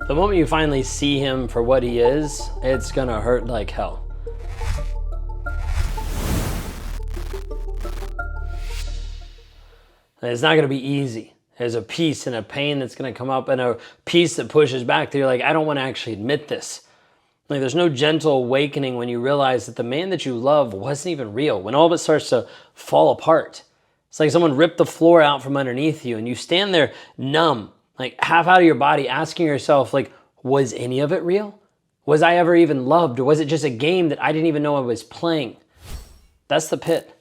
The moment you finally see him for what he is, it's gonna hurt like hell. And it's not gonna be easy. There's a peace and a pain that's gonna come up and a peace that pushes back that you're like, I don't wanna actually admit this. Like there's no gentle awakening when you realize that the man that you love wasn't even real. When all of it starts to fall apart. It's like someone ripped the floor out from underneath you and you stand there numb, like half out of your body, asking yourself, like, was any of it real? Was I ever even loved? Or was it just a game that I didn't even know I was playing? That's the pit.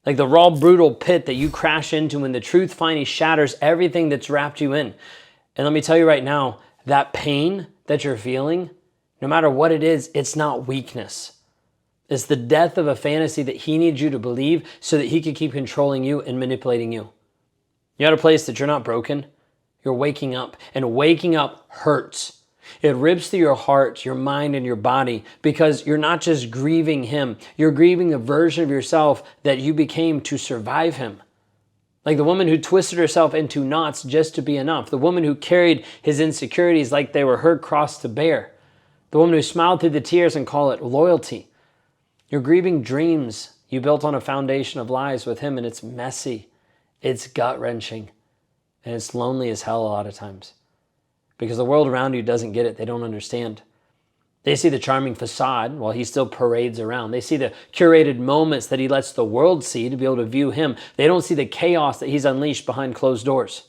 Like the raw, brutal pit that you crash into when the truth finally shatters everything that's wrapped you in. And let me tell you right now, that pain that you're feeling, no matter what it is, it's not weakness. It's the death of a fantasy that he needs you to believe so that he can keep controlling you and manipulating you. You're at a place that you're not broken. You're waking up, and waking up hurts. It rips through your heart, your mind, and your body because you're not just grieving him. You're grieving the version of yourself that you became to survive him. Like the woman who twisted herself into knots just to be enough. The woman who carried his insecurities like they were her cross to bear. The woman who smiled through the tears and called it loyalty. You're grieving dreams you built on a foundation of lies with him, and it's messy. It's gut-wrenching. And it's lonely as hell a lot of times. Because the world around you doesn't get it. They don't understand. They see the charming facade while he still parades around. They see the curated moments that he lets the world see to be able to view him. They don't see the chaos that he's unleashed behind closed doors.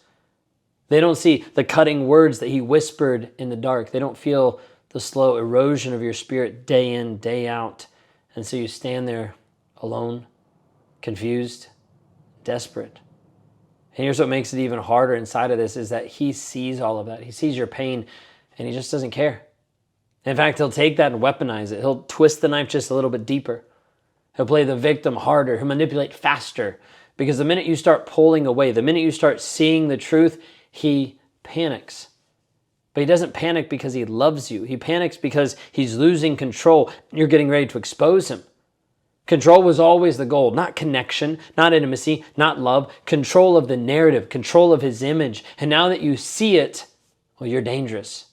They don't see the cutting words that he whispered in the dark. They don't feel the slow erosion of your spirit day in, day out. And so you stand there alone, confused, desperate. And here's what makes it even harder inside of this is that he sees all of that. He sees your pain and he just doesn't care. In fact, he'll take that and weaponize it. He'll twist the knife just a little bit deeper. He'll play the victim harder. He'll manipulate faster. Because the minute you start pulling away, the minute you start seeing the truth, he panics. But he doesn't panic because he loves you. He panics because he's losing control. You're getting ready to expose him. Control was always the goal, not connection, not intimacy, not love. Control of the narrative, control of his image. And now that you see it, well, you're dangerous.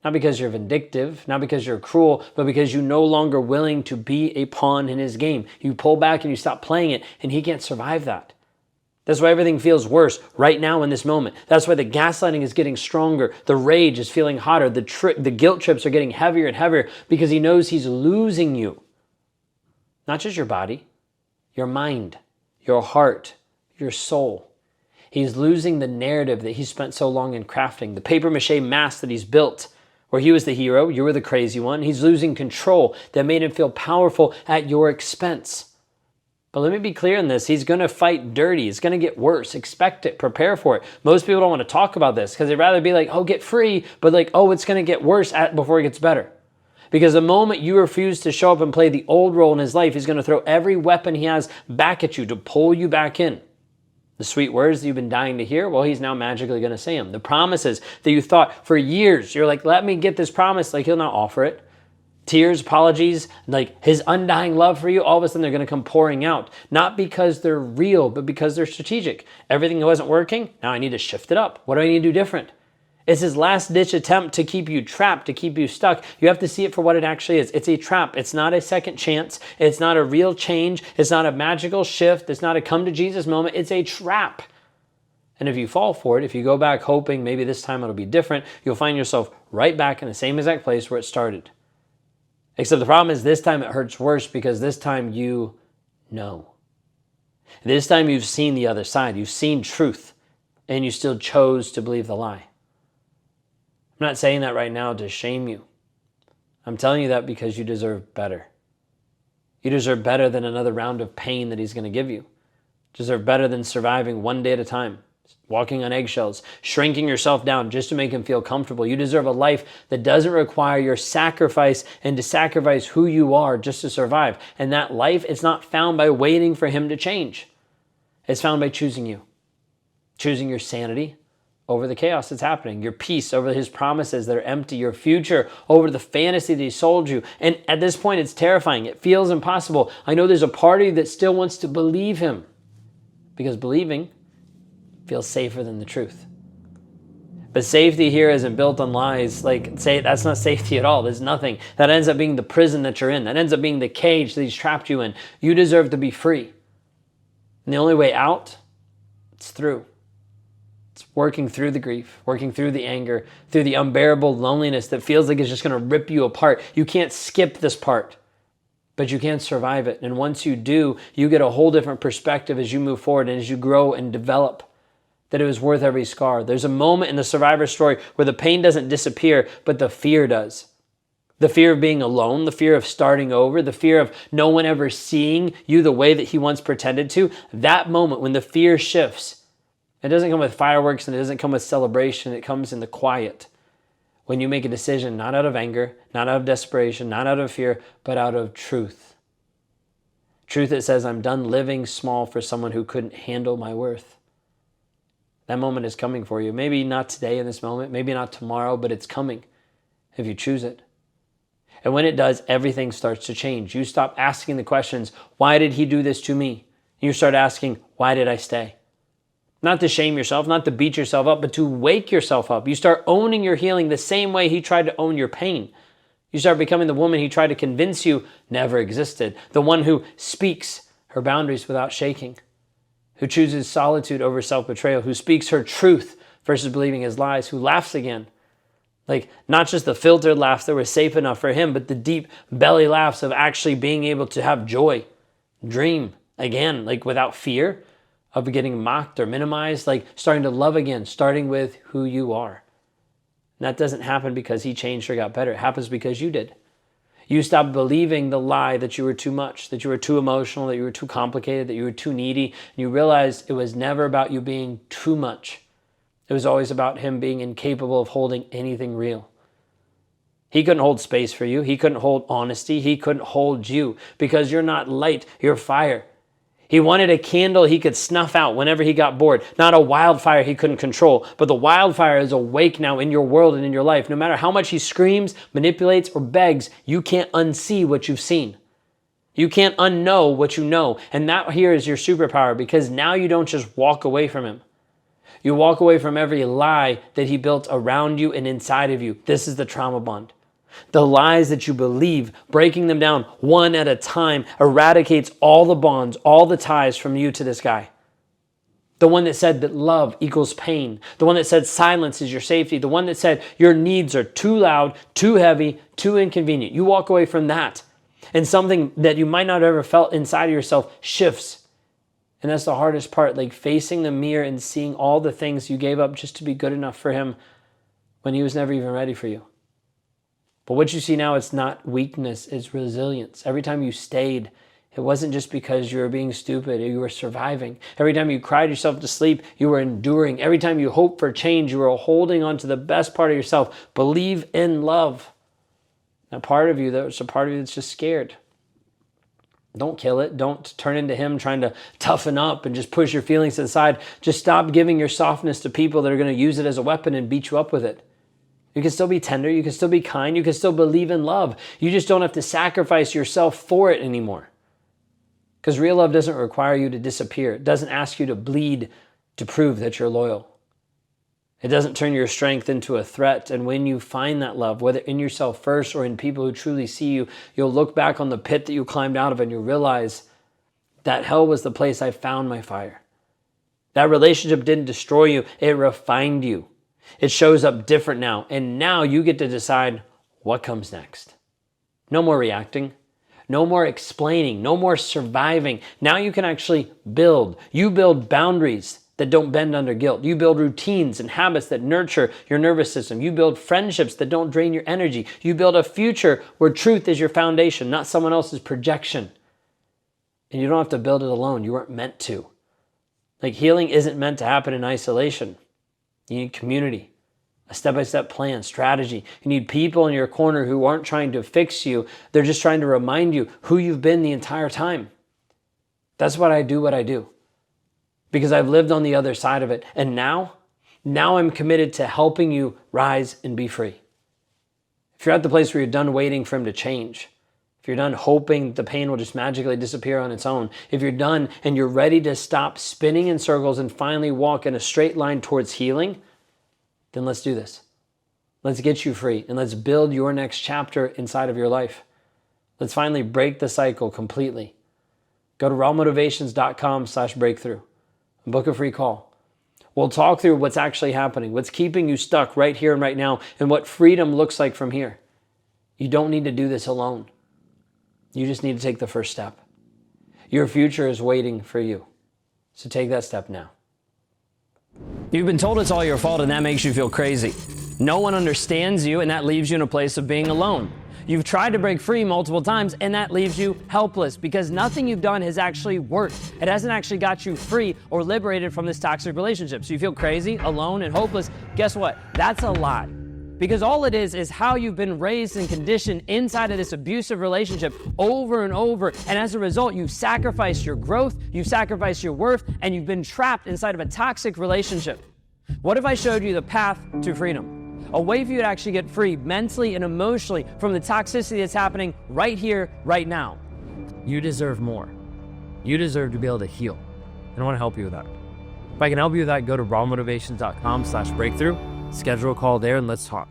Not because you're vindictive, not because you're cruel, but because you're no longer willing to be a pawn in his game. You pull back and you stop playing it, and he can't survive that. That's why everything feels worse right now in this moment. That's why the gaslighting is getting stronger. The rage is feeling hotter. The guilt trips are getting heavier and heavier because he knows he's losing you. Not just your body, your mind, your heart, your soul. He's losing the narrative that he spent so long in crafting, the papier-mâché mask that he's built, where he was the hero, you were the crazy one. He's losing control that made him feel powerful at your expense. But let me be clear in this. He's going to fight dirty. It's going to get worse. Expect it. Prepare for it. Most people don't want to talk about this because they'd rather be like, oh, get free, but like, oh, it's going to get worse before it gets better. Because the moment you refuse to show up and play the old role in his life, he's going to throw every weapon he has back at you to pull you back in. The sweet words that you've been dying to hear, well, he's now magically going to say them. The promises that you thought for years, you're like, let me get this promise, like he'll not offer it. Tears, apologies, like his undying love for you, all of a sudden they're going to come pouring out. Not because they're real, but because they're strategic. Everything that wasn't working, now I need to shift it up. What do I need to do different? It's his last-ditch attempt to keep you trapped, to keep you stuck. You have to see it for what it actually is. It's a trap. It's not a second chance. It's not a real change. It's not a magical shift. It's not a come-to-Jesus moment. It's a trap. And if you fall for it, if you go back hoping maybe this time it'll be different, you'll find yourself right back in the same exact place where it started. Except the problem is this time it hurts worse because this time you know. This time you've seen the other side. You've seen truth, and you still chose to believe the lie. I'm not saying that right now to shame you. I'm telling you that because you deserve better. You deserve better than another round of pain that he's going to give you. You deserve better than surviving one day at a time, walking on eggshells, shrinking yourself down just to make him feel comfortable. You deserve a life that doesn't require your sacrifice and to sacrifice who you are just to survive. And that life is not found by waiting for him to change. It's found by choosing you, choosing your sanity over the chaos that's happening, your peace over his promises that are empty, your future over the fantasy that he sold you. And at this point, it's terrifying. It feels impossible. I know there's a part of you that still wants to believe him because believing feels safer than the truth. But safety here isn't built on lies. Like, say that's not safety at all. There's nothing. That ends up being the prison that you're in. That ends up being the cage that he's trapped you in. You deserve to be free. And the only way out, it's through. It's working through the grief, working through the anger, through the unbearable loneliness that feels like it's just going to rip you apart. You can't skip this part, but you can survive it. And once you do, you get a whole different perspective as you move forward and as you grow and develop, that it was worth every scar. There's a moment in the survivor story where the pain doesn't disappear, but the fear does. The fear of being alone, the fear of starting over, the fear of no one ever seeing you the way that he once pretended to. That moment when the fear shifts, it doesn't come with fireworks and it doesn't come with celebration. It comes in the quiet. When you make a decision, not out of anger, not out of desperation, not out of fear, but out of truth. Truth that says, I'm done living small for someone who couldn't handle my worth. That moment is coming for you. Maybe not today in this moment, maybe not tomorrow, but it's coming if you choose it. And when it does, everything starts to change. You stop asking the questions, why did he do this to me? You start asking, why did I stay? Not to shame yourself, not to beat yourself up, but to wake yourself up. You start owning your healing the same way he tried to own your pain. You start becoming the woman he tried to convince you never existed. The one who speaks her boundaries without shaking. Who chooses solitude over self-betrayal. Who speaks her truth versus believing his lies. Who laughs again. Like, not just the filtered laughs that were safe enough for him, but the deep belly laughs of actually being able to have joy. Dream again, like without fear of getting mocked or minimized, like starting to love again, starting with who you are. And that doesn't happen because he changed or got better. It happens because you did. You stopped believing the lie that you were too much, that you were too emotional, that you were too complicated, that you were too needy. And you realized it was never about you being too much. It was always about him being incapable of holding anything real. He couldn't hold space for you. He couldn't hold honesty. He couldn't hold you because you're not light, you're fire. He wanted a candle he could snuff out whenever he got bored, not a wildfire he couldn't control. But the wildfire is awake now in your world and in your life. No matter how much he screams, manipulates, or begs, you can't unsee what you've seen. You can't unknow what you know. And that here is your superpower, because now you don't just walk away from him. You walk away from every lie that he built around you and inside of you. This is the trauma bond. The lies that you believe, breaking them down one at a time, eradicates all the bonds, all the ties from you to this guy. The one that said that love equals pain. The one that said silence is your safety. The one that said your needs are too loud, too heavy, too inconvenient. You walk away from that, and something that you might not have ever felt inside of yourself shifts. And that's the hardest part, like facing the mirror and seeing all the things you gave up just to be good enough for him when he was never even ready for you. But what you see now, it's not weakness, it's resilience. Every time you stayed, it wasn't just because you were being stupid, you were surviving. Every time you cried yourself to sleep, you were enduring. Every time you hoped for change, you were holding on to the best part of yourself. Believe in love. That part of you, there's a part of you that's just scared. Don't kill it. Don't turn into him trying to toughen up and just push your feelings to the side. Just stop giving your softness to people that are going to use it as a weapon and beat you up with it. You can still be tender. You can still be kind. You can still believe in love. You just don't have to sacrifice yourself for it anymore. Because real love doesn't require you to disappear. It doesn't ask you to bleed to prove that you're loyal. It doesn't turn your strength into a threat. And when you find that love, whether in yourself first or in people who truly see you, you'll look back on the pit that you climbed out of and you'll realize that hell was the place I found my fire. That relationship didn't destroy you. It refined you. It shows up different now. And now you get to decide what comes next. No more reacting. No more explaining. No more surviving. Now you can actually build. You build boundaries that don't bend under guilt. You build routines and habits that nurture your nervous system. You build friendships that don't drain your energy. You build a future where truth is your foundation, not someone else's projection. And you don't have to build it alone. You weren't meant to. Like, healing isn't meant to happen in isolation. You need community, a step-by-step plan, strategy. You need people in your corner who aren't trying to fix you. They're just trying to remind you who you've been the entire time. That's why I do what I do. Because I've lived on the other side of it. And now I'm committed to helping you rise and be free. If you're at the place where you're done waiting for him to change, if you're done hoping the pain will just magically disappear on its own, if you're done and you're ready to stop spinning in circles and finally walk in a straight line towards healing, then let's do this. Let's get you free and let's build your next chapter inside of your life. Let's finally break the cycle completely. Go to rawmotivations.com/breakthrough and book a free call. We'll talk through what's actually happening, what's keeping you stuck right here and right now, and what freedom looks like from here. You don't need to do this alone. You just need to take the first step. Your future is waiting for you. So take that step now. You've been told it's all your fault and that makes you feel crazy. No one understands you and that leaves you in a place of being alone. You've tried to break free multiple times and that leaves you helpless because nothing you've done has actually worked. It hasn't actually got you free or liberated from this toxic relationship. So you feel crazy, alone, and hopeless. Guess what? That's a lie. Because all it is how you've been raised and conditioned inside of this abusive relationship over and over. And as a result, you've sacrificed your growth, you've sacrificed your worth, and you've been trapped inside of a toxic relationship. What if I showed you the path to freedom? A way for you to actually get free mentally and emotionally from the toxicity that's happening right here, right now. You deserve more. You deserve to be able to heal. And I want to help you with that. If I can help you with that, go to rawmotivations.com/breakthrough. Schedule a call there and let's talk.